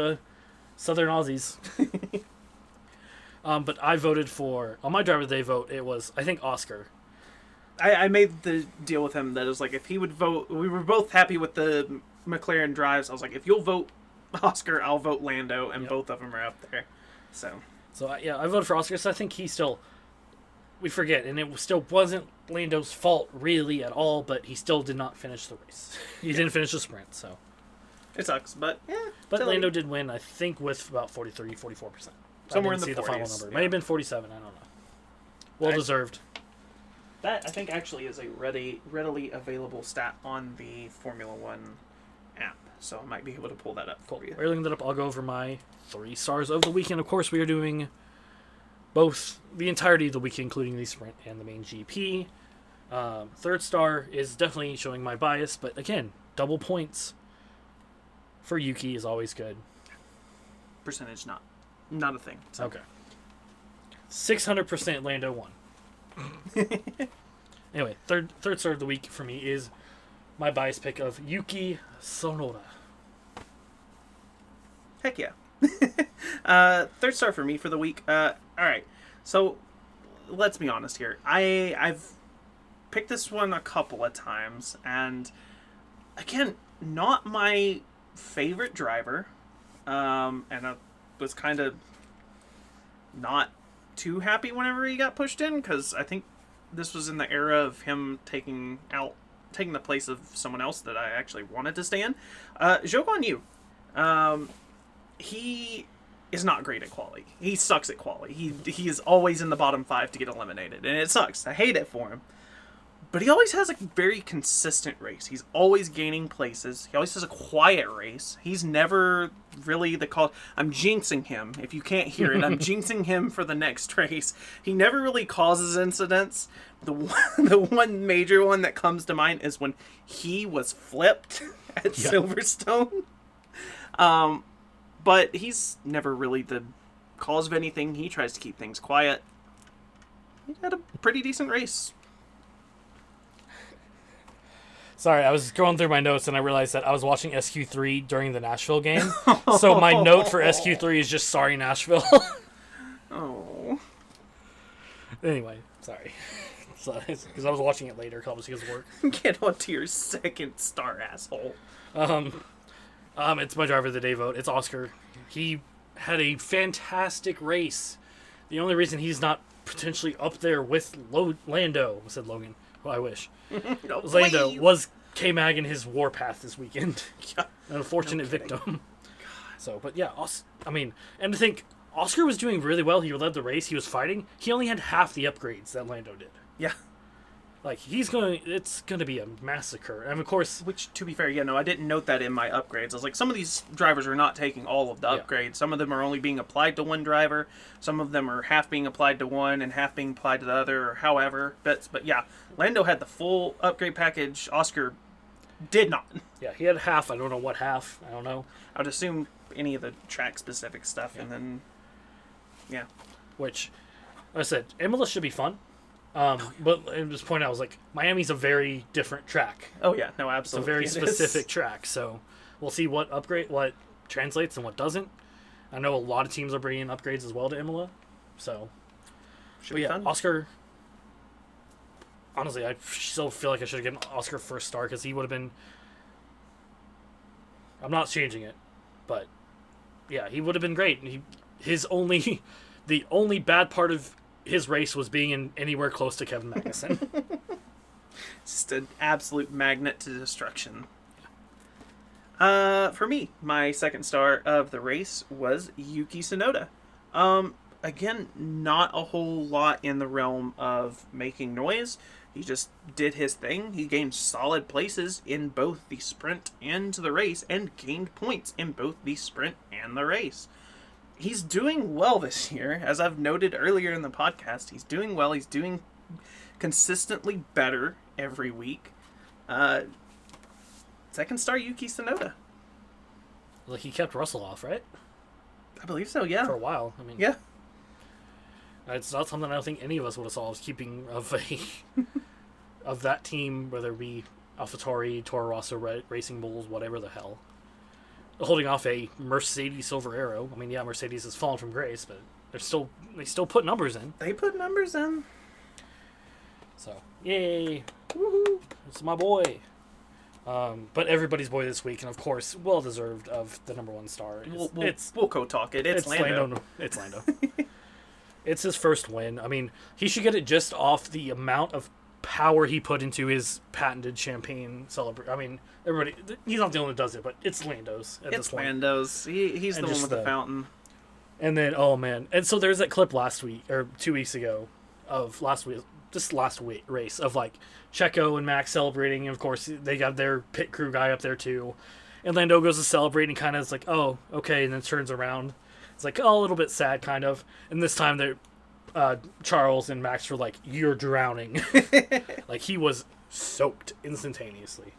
Southern Aussies. But I voted on my driver of the day vote, it was, I think, Oscar. I made the deal with him that it was if he would vote, we were both happy with the McLaren drives. I was like, if you'll vote Oscar, I'll vote Lando, and both of them are up there. So I voted for Oscar, so I think we forget, and it still wasn't Lando's fault really at all, but he still did not finish the race. He didn't finish the sprint, so. It sucks, but yeah. But Lando did win, I think, with about 43, 44%. Somewhere in the 40s. The final number. It might have been 47, I don't know. Well deserved. That, I think, actually is a readily available stat on the Formula One app, so I might be able to pull that up for you. While you're looking that up, I'll go over my 3 stars of the weekend. Of course, we are doing both the entirety of the weekend, including the sprint and the main GP. 3rd star is definitely showing my bias, but again, double points for Yuki is always good. Percentage not a thing. So. Okay. 600% Lando won. Anyway, third star of the week for me is my bias pick of Yuki Tsunoda. Heck yeah. 3rd star for me for the week. All right. So let's be honest here. I've picked this one a couple of times, and again, not my favorite driver. And I was kind of not too happy whenever he got pushed in, because I think this was in the era of him taking the place of someone else that I actually wanted to stay in. Zhou Guan Yu. He is not great at quali. He sucks at quali. He is always in the bottom 5 to get eliminated, and it sucks. I hate it for him. But he always has a very consistent race. He's always gaining places. He always has a quiet race. He's never really the call. I'm jinxing him. If you can't hear it, I'm jinxing him for the next race. He never really causes incidents. The one major one that comes to mind is when he was flipped at Silverstone. But he's never really the cause of anything. He tries to keep things quiet. He had a pretty decent race. Sorry, I was going through my notes and I realized that I was watching SQ3 during the Nashville game. So my note for SQ3 is just sorry, Nashville. Oh. Anyway, sorry. Because I was watching it later, obviously because of work. Get onto your second star, asshole. It's my driver of the day vote. It's Oscar. He had a fantastic race. The only reason he's not potentially up there with Lando, I said Logan. Well, I wish. No, Lando please. was K-Mag in his warpath this weekend. Yeah. An unfortunate victim. So, but yeah, and to think, Oscar was doing really well. He led the race. He was fighting. He only had half the upgrades that Lando did. Yeah. Like, it's going to be a massacre. And of course... Which, to be fair, I didn't note that in my upgrades. I was like, some of these drivers are not taking all of the upgrades. Some of them are only being applied to one driver. Some of them are half being applied to one and half being applied to the other, or however. But yeah, Lando had the full upgrade package. Oscar did not. Yeah, he had half. I don't know what half. I don't know. I would assume any of the track-specific stuff, and then... Yeah. Which, like I said, Imola should be fun. But at this point, I was like, Miami's a very different track. Oh yeah, no, absolutely. It's a very specific track, so we'll see what translates and what doesn't. I know a lot of teams are bringing upgrades as well to Imola, so. Should be fun. Oscar. Honestly, I still feel like I should have given Oscar first star because he would have been. I'm not changing it, but yeah, he would have been great. The only bad part of his race was being in anywhere close to Kevin Magnussen. Just an absolute magnet to destruction. For me, my second star of the race was Yuki Tsunoda. Again, not a whole lot in the realm of making noise. He just did his thing. He gained solid places in both the sprint and the race, and gained points in both the sprint and the race. He's doing well this year, as I've noted earlier in the podcast. He's doing well. He's doing consistently better every week. Second star, Yuki Tsunoda. Like, he kept Russell off, right? I believe so, yeah. For a while. I mean, yeah. It's not something I don't think any of us would have solved, keeping of that team, whether it be AlphaTauri, Toro Rosso, Racing Bulls, whatever the hell. Holding off a Mercedes Silver Arrow. I mean, yeah, Mercedes has fallen from grace, but they still put numbers in. They put numbers in. So, yay. Woohoo. It's my boy. But everybody's boy this week, and of course, well-deserved of the number one star. We'll co-talk it. It's Lando. It's Lando. It's his first win. I mean, he should get it just off the amount of power he put into his patented champagne celebration. I mean, everybody, he's not the only one that does it, but it's Lando's at this point. It's Lando's. He's the one with the fountain. And then, oh man. And so there's that clip last week, or 2 weeks ago, of last week race, of like Checo and Max celebrating. And of course, they got their pit crew guy up there too. And Lando goes to celebrate and kind of is like, oh, okay. And then turns around. It's like, oh, a little bit sad, kind of. And this time they're Charles and Max were like, "You're drowning." Like, he was soaked instantaneously.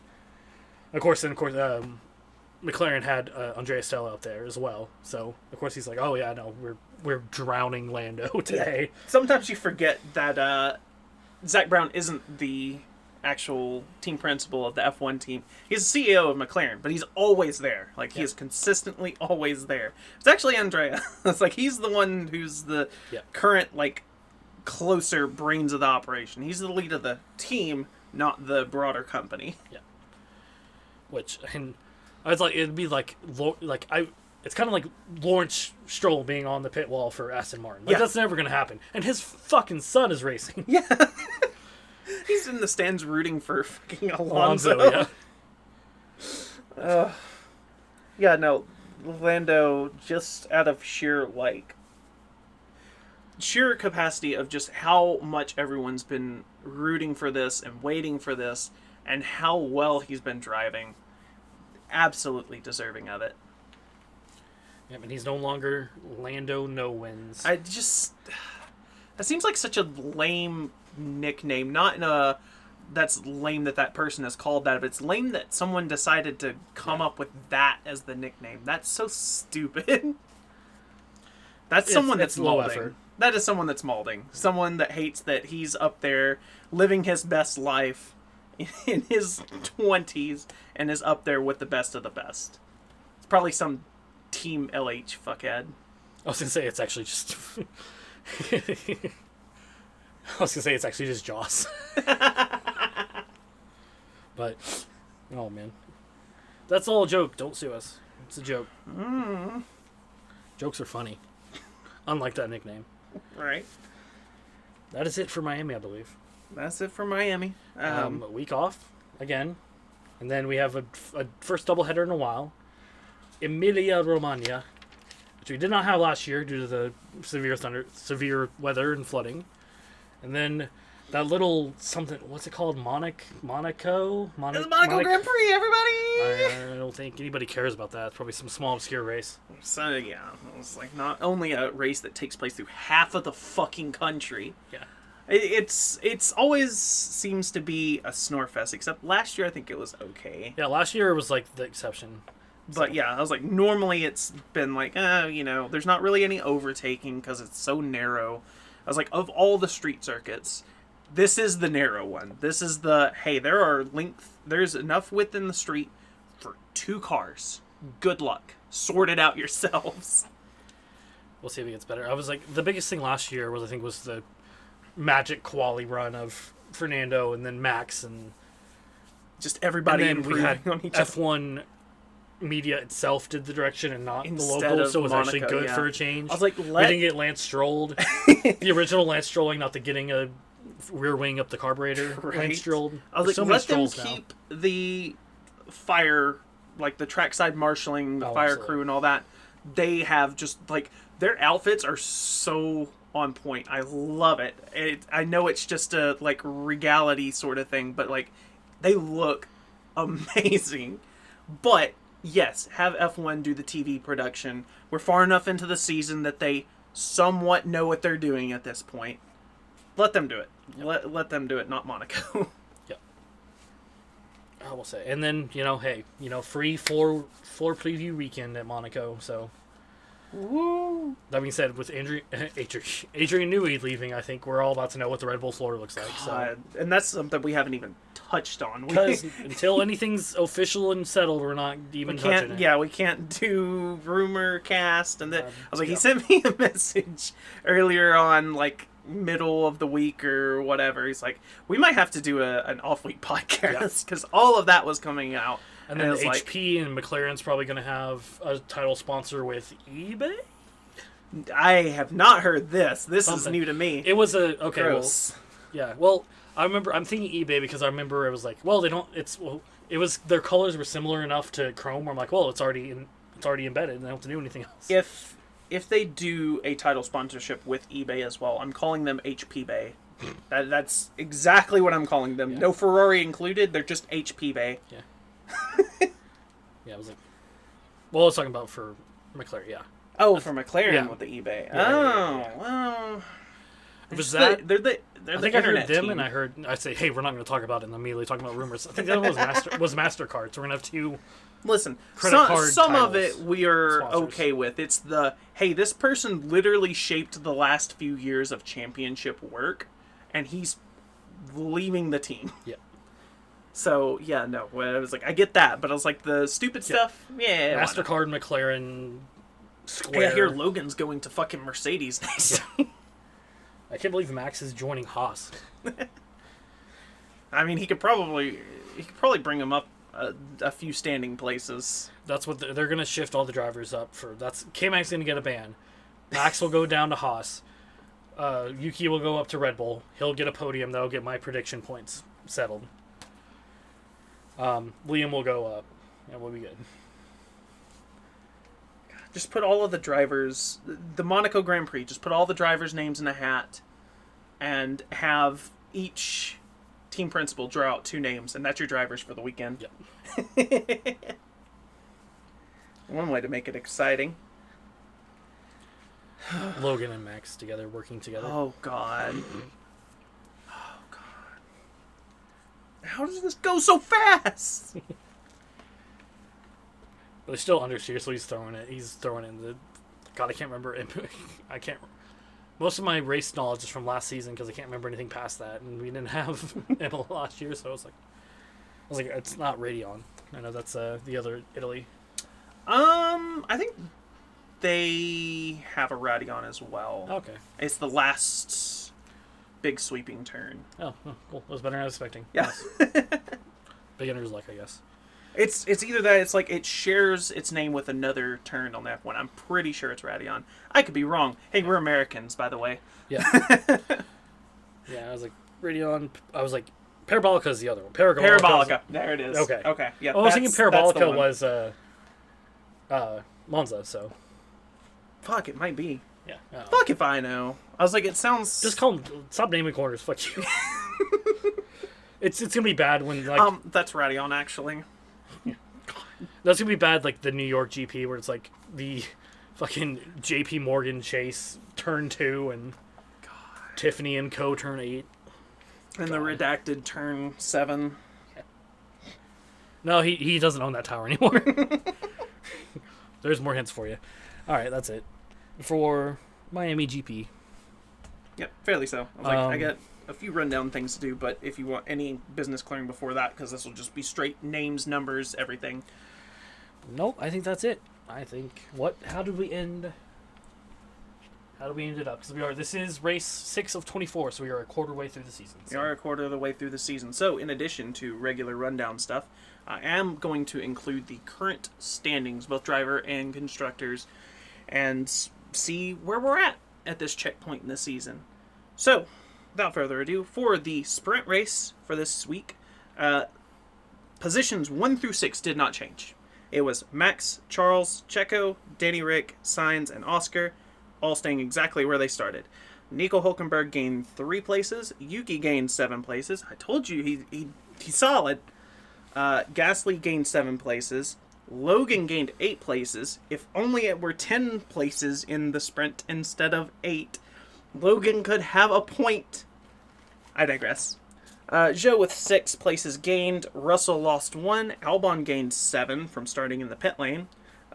Of course, McLaren had Andrea Stella out there as well. So of course he's like, "Oh yeah, no, we're drowning Lando today." Yeah. Sometimes you forget that Zach Brown isn't the actual team principal of the F1 team. He's the CEO of McLaren, but he's always there. Like, he is consistently always there. It's actually Andrea. It's like, he's the one who's the current, like, closer brains of the operation. He's the lead of the team, not the broader company. Yeah. And I was like, it'd be like it's kind of like Lawrence Stroll being on the pit wall for Aston Martin. Like, that's never going to happen. And his fucking son is racing. Yeah. He's in the stands rooting for fucking Alonso. Yeah. Yeah, no. Lando, just out of sheer capacity of just how much everyone's been rooting for this and waiting for this, and how well he's been driving. Absolutely deserving of it. Yeah, and he's no longer Lando No Wins. That seems like such a lame nickname. Not in a that's lame that person is called that, but it's lame that someone decided to come up with that as the nickname. That's so stupid. That's someone that's low molding. effort. That is someone that's molding. Someone that hates that he's up there living his best life in his 20s and is up there with the best of the best. It's probably some Team LH fuckhead. I was gonna say it's actually just. I was gonna say it's actually just Joss. But, oh man, that's all a joke. Don't sue us. It's a joke. Jokes are funny. Unlike that nickname. Right. That is it for Miami, I believe. That's it for Miami. A week off again, and then we have a first doubleheader in a while. Emilia Romagna, which we did not have last year due to the severe weather and flooding, and then that little something. What's it called? Monaco. It's the Monaco Grand Prix, everybody. I don't think anybody cares about that. It's probably some small obscure race. So yeah, it's like not only a race that takes place through half of the fucking country. Yeah. It's always seems to be a snore fest, except last year I think it was okay. Yeah, last year was like the exception. But yeah, I was like, normally it's been like, there's not really any overtaking because it's so narrow. I was like, of all the street circuits, this is the narrow one. This is there's enough width in the street for 2 cars. Good luck. Sort it out yourselves. We'll see if it gets better. I was like, the biggest thing last year was the magic quali run of Fernando and then Max and just everybody and then we had on each other. F1 media itself did the direction and not Instead the local, of so it was Monaco, actually good yeah. for a change. I was like, we didn't get Lance Strolled, the original Lance Strolling, not the getting a rear wing up the carburetor. Right. Lance Strolled. I was There's like, so many let them Strolls now. keep the fire, like the trackside marshaling, the fire absolutely. crew and all that. They have just like their outfits are so on point. I love it. I know it's just a like regality sort of thing, but like they look amazing. But yes, have F1 do the TV production. We're far enough into the season that they somewhat know what they're doing at this point. Let them do it. Yep. Let them do it, not Monaco. Yep. I will say. And then, free floor preview weekend at Monaco, so. Woo! That being said, with Adrian Newey leaving, I think we're all about to know what the Red Bull floor looks like. So. And that's something we haven't even touched on. Because until anything's official and settled, we're not even touching it. Yeah, we can't do rumor cast. And I was like, he sent me a message earlier on, like, middle of the week or whatever. He's like, we might have to do an off-week podcast because all of that was coming out. And then HP and McLaren's probably going to have a title sponsor with eBay? I have not heard this. This is new to me. It was okay. Gross. Well, I'm thinking eBay because I remember it was like, well, it was their colors were similar enough to Chrome where I'm like, well, it's already embedded and they don't have to do anything else. If they do a title sponsorship with eBay as well, I'm calling them HP Bay. That's exactly what I'm calling them. Yeah. No Ferrari included. They're just HP Bay. Yeah. Yeah, I was like, well, I was talking about for McLaren, yeah. Oh, for McLaren with the eBay. Well. It was that. They're the I think I heard them, team. And I say, hey, we're not going to talk about it, and immediately talking about rumors. I think the other one was MasterCard, so we're going to have 2. Listen, some of it we are okay with. It's hey, this person literally shaped the last few years of championship work, and he's leaving the team. Yeah. So, yeah, no. I was like, I get that, but I was like, the stupid stuff, yeah. MasterCard, McLaren, Square. I hear Logan's going to fucking Mercedes next. Yeah. I can't believe Max is joining Haas. I mean, he could probably bring him up a few standing places. That's what they're going to shift all the drivers up for. K-Mac's going to get a ban. Max will go down to Haas. Yuki will go up to Red Bull. He'll get a podium. That'll get my prediction points settled. Liam will go up, and we'll be good. Just put all of the drivers, the Monaco Grand Prix, just put all the drivers' names in a hat and have each team principal draw out 2 names, and that's your drivers for the weekend. Yep. One way to make it exciting. Logan and Max together, working together. Oh, God. Oh, God. How does this go so fast? But it's still understeer, so he's throwing it. He's throwing in the... God, I can't remember. I can't... Most of my race knowledge is from last season because I can't remember anything past that, and we didn't have Emma last year, so I was like, it's not Radeon. I know that's the other Italy. I think they have a Radeon as well. Okay. It's the last big sweeping turn. Oh, cool. That was better than I was expecting. Yeah. Nice. Beginner's luck, I guess. It's either that, it's like it shares its name with another turn on that one. I'm pretty sure it's Radeon. I could be wrong. Hey, we're Americans, by the way. Yeah. Yeah, I was like, Radeon. I was like, Parabolica is the other one. Parabolica. There it is. Okay. Okay. Yeah. I was thinking Parabolica was Monza, so. Fuck, it might be. Yeah. Fuck if I know. I was like, it sounds... Just call them... Stop naming corners. Fuck you. It's gonna be bad when, like... That's Radeon, actually. That's gonna be bad, like, the New York GP, where it's, like, the fucking JP Morgan Chase turn 2 and Tiffany and Co. turn 8. And the redacted turn 7. No, he doesn't own that tower anymore. There's more hints for you. Alright, that's it. For Miami GP. Yep, fairly so. I was like, I got a few rundown things to do, but if you want any business clearing before that, because this will just be straight names, numbers, everything. Nope, I think that's it. I think... How did we end it up? Because this is race 6 of 24, so we are a quarter way through the season. So. We are a quarter of the way through the season. So, in addition to regular rundown stuff, I am going to include the current standings, both driver and constructors, and see where we're at this checkpoint in the season. So, without further ado, for the sprint race for this week, positions 1 through 6 did not change. It was Max, Charles, Checo, Danny Rick, Sainz, and Oscar, all staying exactly where they started. Nico Hülkenberg gained 3 places. Yuki gained 7 places. I told you he's solid. Gasly gained 7 places. Logan gained 8 places. If only it were 10 places in the sprint instead of 8, Logan could have a point. I digress. Zhou with 6 places gained. Russell lost 1. Albon gained 7 from starting in the pit lane.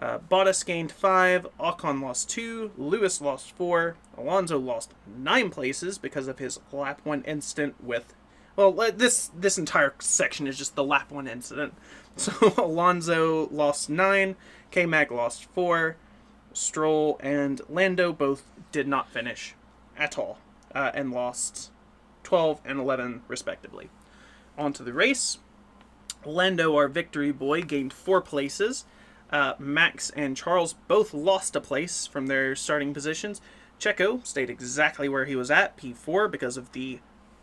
Bottas gained 5. Ocon lost 2. Lewis lost 4. Alonso lost 9 places because of his lap 1 incident with... Well, this entire section is just the lap 1 incident. So Alonso lost 9. K-Mag lost 4. Stroll and Lando both did not finish at all and lost 12 and 11 respectively. On to the race. Lando, our victory boy, gained 4 places. Max and Charles both lost a place from their starting positions. Checo stayed exactly where he was at, P4, because of the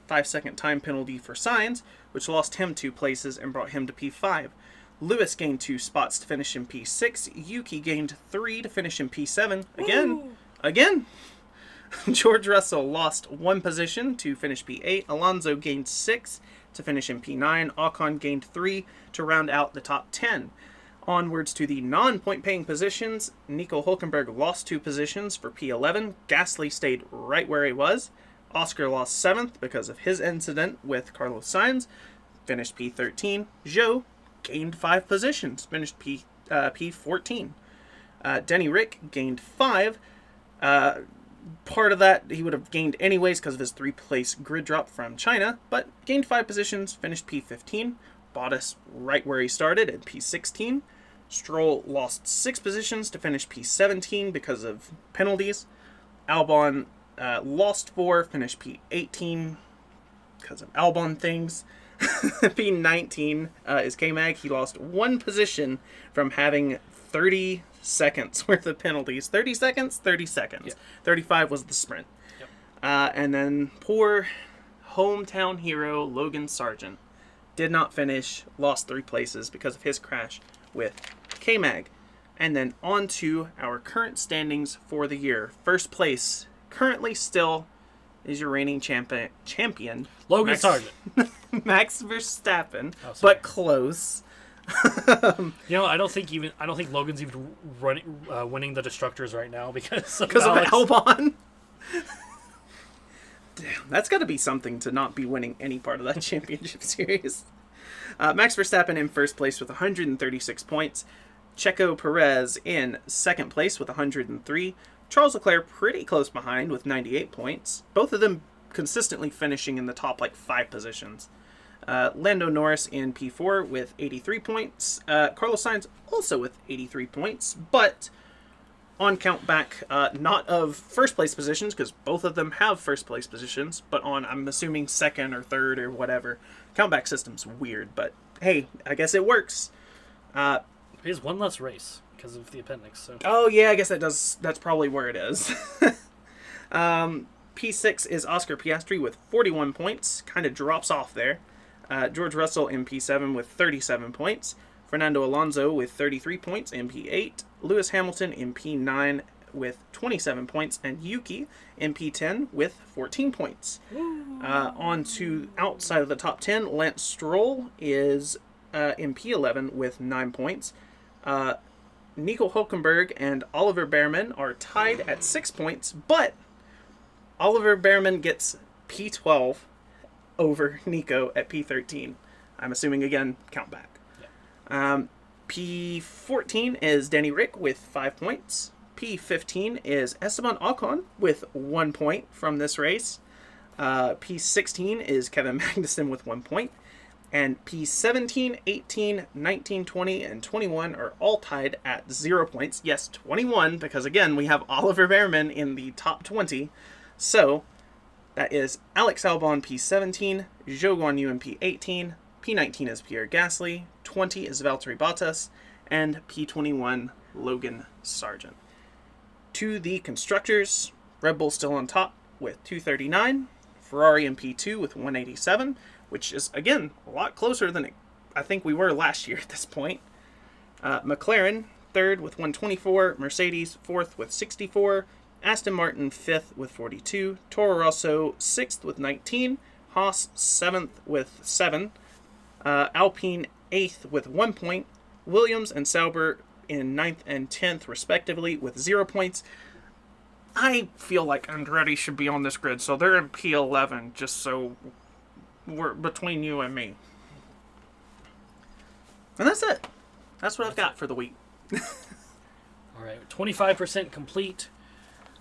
5-second time penalty for Sainz, which lost him 2 places and brought him to P5. Lewis gained 2 spots to finish in P6. Yuki gained 3 to finish in P7. Again. George Russell lost 1 position to finish P8. Alonso gained 6 to finish in P9. Ocon gained 3 to round out the top 10. Onwards to the non-point paying positions. Nico Hülkenberg lost 2 positions for P11. Gasly stayed right where he was. Oscar lost 7th because of his incident with Carlos Sainz. Finished P13. Zhou gained 5 positions. Finished P14. Denny Rick gained 5. Part of that he would have gained anyways because of his 3-place grid drop from China, but gained 5 positions, finished P15. Bottas right where he started at P16. Stroll lost 6 positions to finish P17 because of penalties. Albon lost 4, finished P18 because of Albon things. P19 is K-Mag. He lost 1 position from having 30 seconds worth of penalties. 30 seconds? 30 seconds. Yep. 35 was the sprint. Yep. And then poor hometown hero Logan Sargent did not finish, lost 3 places because of his crash with K-Mag. And then on to our current standings for the year. First place, currently still, is your reigning champion Logan Sargent. Max Verstappen, Oh, sorry. but close. I don't think Logan's even winning the Destructors right now because of Because of Alex. Albon. Damn, that's got to be something to not be winning any part of that championship series. Max Verstappen in first place with 136 points. Checo Perez in second place with 103. Charles Leclerc pretty close behind with 98 points. Both of them consistently finishing in the top 5 positions. Lando Norris in P4 with 83 points. Carlos Sainz also with 83 points, but on count back, not of first place positions, because both of them have first place positions, but on, I'm assuming, second or third or whatever. Count back system's weird, but hey, I guess it works. He has one less race because of the appendix. So. Oh yeah, I guess that's probably where it is. P6 is Oscar Piastri with 41 points, kind of drops off there. George Russell in P7 with 37 points. Fernando Alonso with 33 points in P8. Lewis Hamilton in P9 with 27 points. And Yuki in P10 with 14 points. On to outside of the top 10, Lance Stroll is in P11 with 9 points. Nico Hülkenberg and Oliver Behrman are tied at 6 points, but Oliver Behrman gets P12 over Nico at P13. I'm assuming, again, count back. Yeah. P14 is Danny Rick with 5 points. P15 is Esteban Ocon with 1 point from this race. P16 is Kevin Magnussen with 1 point. And P17, 18, 19, 20, and 21 are all tied at 0 points. Yes, 21, because again, we have Oliver Behrman in the top 20. So, that is Alex Albon P17, Zhou Guanyu in P18, P19 is Pierre Gasly, 20 is Valtteri Bottas, and P21, Logan Sargent. To the constructors, Red Bull still on top with 239, Ferrari in P2 with 187, which is, again, a lot closer than I think we were last year at this point. McLaren, third with 124. Mercedes, fourth with 64. Aston Martin, fifth with 42. Toro Rosso, sixth with 19. Haas, seventh with 7. Alpine, eighth with 1 point. Williams and Sauber in 9th and 10th, respectively, with 0 points. I feel like Andretti should be on this grid, so they're in P11, just so we're between you and me. And that's it. That's what I've got for the week. All right, 25% complete.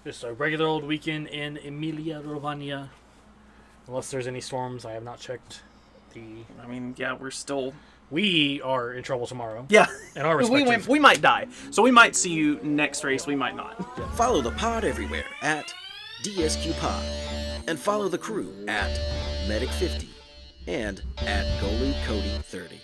Just a regular old weekend in Emilia-Romagna. Unless there's any storms, I have not checked the... I mean, yeah, we're still... We are in trouble tomorrow. Yeah. And our respective... We might die. So we might see you next race, we might not. Follow the pod everywhere at DSQ Pod. And follow the crew at Medic50 and at GoluCody30.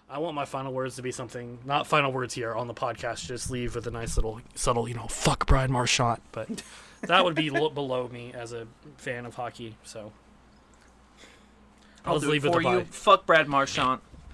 I want my final words to be something, not final words here on the podcast, just leave with a nice little subtle, fuck Brian Marchand. But that would be below me as a fan of hockey, so... I'll just do leave it with for the you. bye. Fuck Brad Marchand.